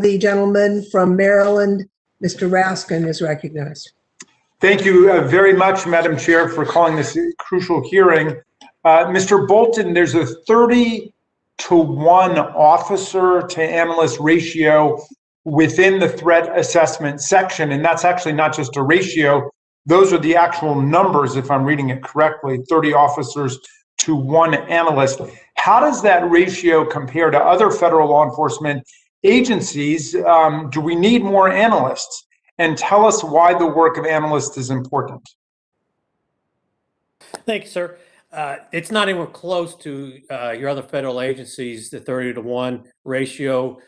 The gentleman from Maryland, Mr. Raskin, is recognized. Thank you very much, Madam Chair, for calling this crucial hearing. Mr. Bolton, there's a 30-to-1 officer to analyst ratio within the threat assessment section, and that's actually not just a ratio. Those are the actual numbers, if I'm reading it correctly, 30 officers to 1 analyst. How does that ratio compare to other federal law enforcement agencies? Do we need more analysts? And tell us why the work of analysts is important. Thank you, sir. It's not anywhere close to your other federal agencies, the 30-to-1 ratio.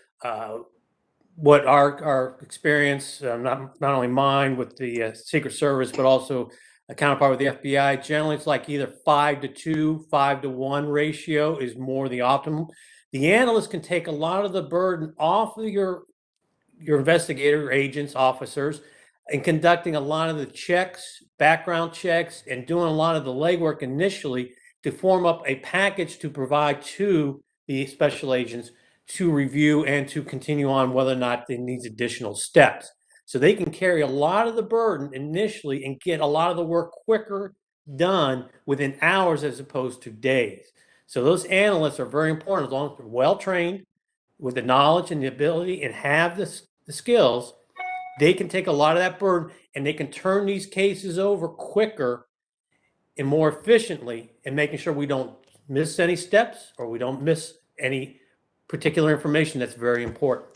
What our experience, not only mine with the Secret Service, but also a counterpart with the FBI, generally it's like either 5-to-2, 5-to-1 ratio is more the optimum. The analyst can take a lot of the burden off of your investigator, agents, officers, and conducting a lot of the checks, background checks, and doing a lot of the legwork initially to form up a package to provide to the special agents to review and to continue on whether or not they need additional steps. So they can carry a lot of the burden initially and get a lot of the work quicker done within hours as opposed to days. So those analysts are very important as long as they're well-trained with the knowledge and the ability and have the skills. They can take a lot of that burden and they can turn these cases over quicker and more efficiently in making sure we don't miss any steps or we don't miss any particular information that's very important.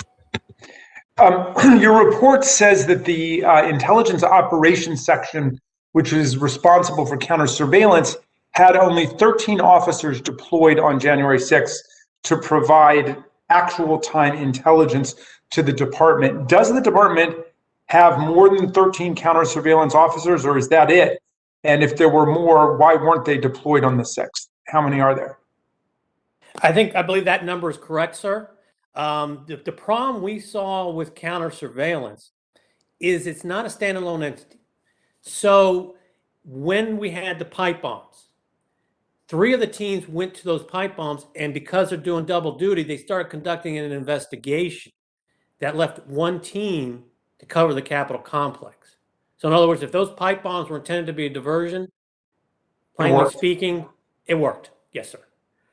Your report says that the intelligence operations section, which is responsible for counter-surveillance, had only 13 officers deployed on January 6th to provide actual time intelligence to the department. Does the department have more than 13 counter-surveillance officers, or is that it? And if there were more, why weren't they deployed on the 6th? How many are there? I believe that number is correct, sir. The problem we saw with counter-surveillance is it's not a standalone entity. So when we had the pipe bombs, 3 of the teams went to those pipe bombs, and because they're doing double duty, they started conducting an investigation that left 1 team to cover the Capitol complex. So in other words, if those pipe bombs were intended to be a diversion, plainly speaking, it worked. Yes, sir.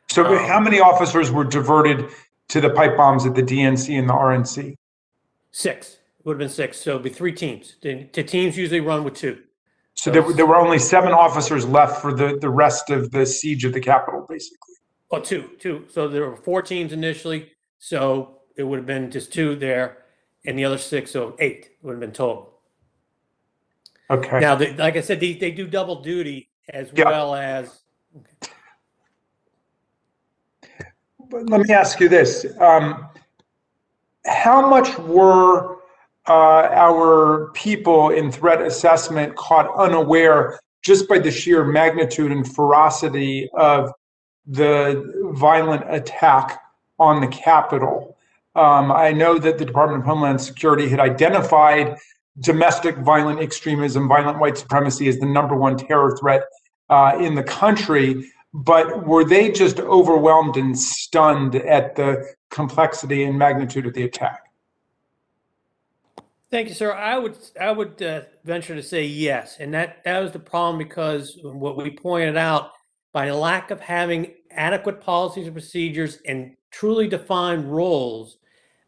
So how many officers were diverted to the pipe bombs at the DNC and the RNC? 6. It would have been 6. So it'd be 3 teams. The teams usually run with 2. So there were only 7 officers left for the rest of the siege of the Capitol, basically. Well, 2. So there were 4 teams initially. So it would have been just 2 there, and the other 6, so 8 would have been total. Okay. Now, like I said, they do double duty as well as. Okay. But let me ask you this: how much were our people in threat assessment caught unaware just by the sheer magnitude and ferocity of the violent attack on the Capitol? I know that the Department of Homeland Security had identified domestic violent extremism, violent white supremacy as the #1 terror threat in the country, but were they just overwhelmed and stunned at the complexity and magnitude of the attack? Thank you, sir. I would venture to say yes, and that was the problem, because what we pointed out, by lack of having adequate policies and procedures and truly defined roles,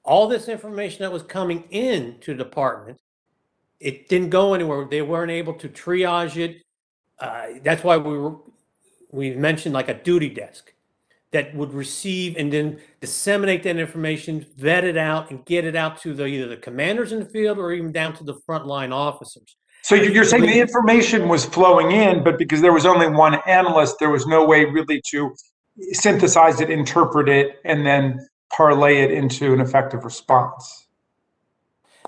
all this information that was coming into the department, it didn't go anywhere. They weren't able to triage it. That's why we mentioned like a duty desk that would receive and then disseminate that information, vet it out, and get it out to either the commanders in the field or even down to the frontline officers. So you're saying the information was flowing in, but because there was only 1 analyst, there was no way really to synthesize it, interpret it, and then parlay it into an effective response.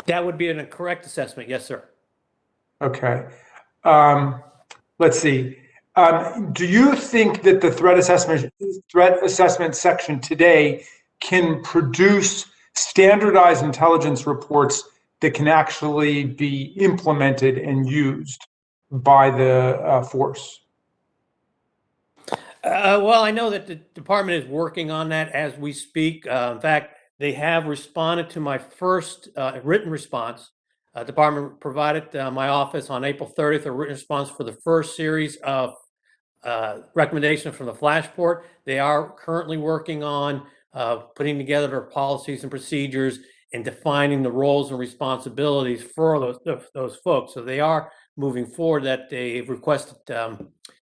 That would be a correct assessment. Yes, sir. Okay. Let's see. Do you think that the threat assessment section today can produce standardized intelligence reports that can actually be implemented and used by the force? Well, I know that the department is working on that as we speak. In fact, They have responded to my first written response. Department provided my office on April 30th a written response for the first series of recommendation from the flash report. They are currently working on putting together their policies and procedures and defining the roles and responsibilities for those folks. So they are moving forward. That they've requested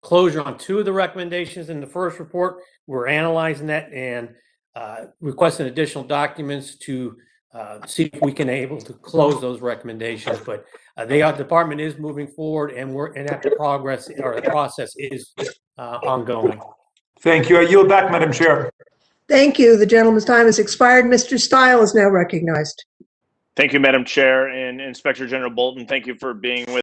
closure on 2 of the recommendations in the first report. We're analyzing that and requesting additional documents to see if we can able to close those recommendations. But the department is moving forward, and that progress or the process is ongoing. Thank you. I yield back, Madam Chair. Thank you. The gentleman's time has expired. Mr. Stile is now recognized. Thank you, Madam Chair, and Inspector General Bolton. Thank you for being with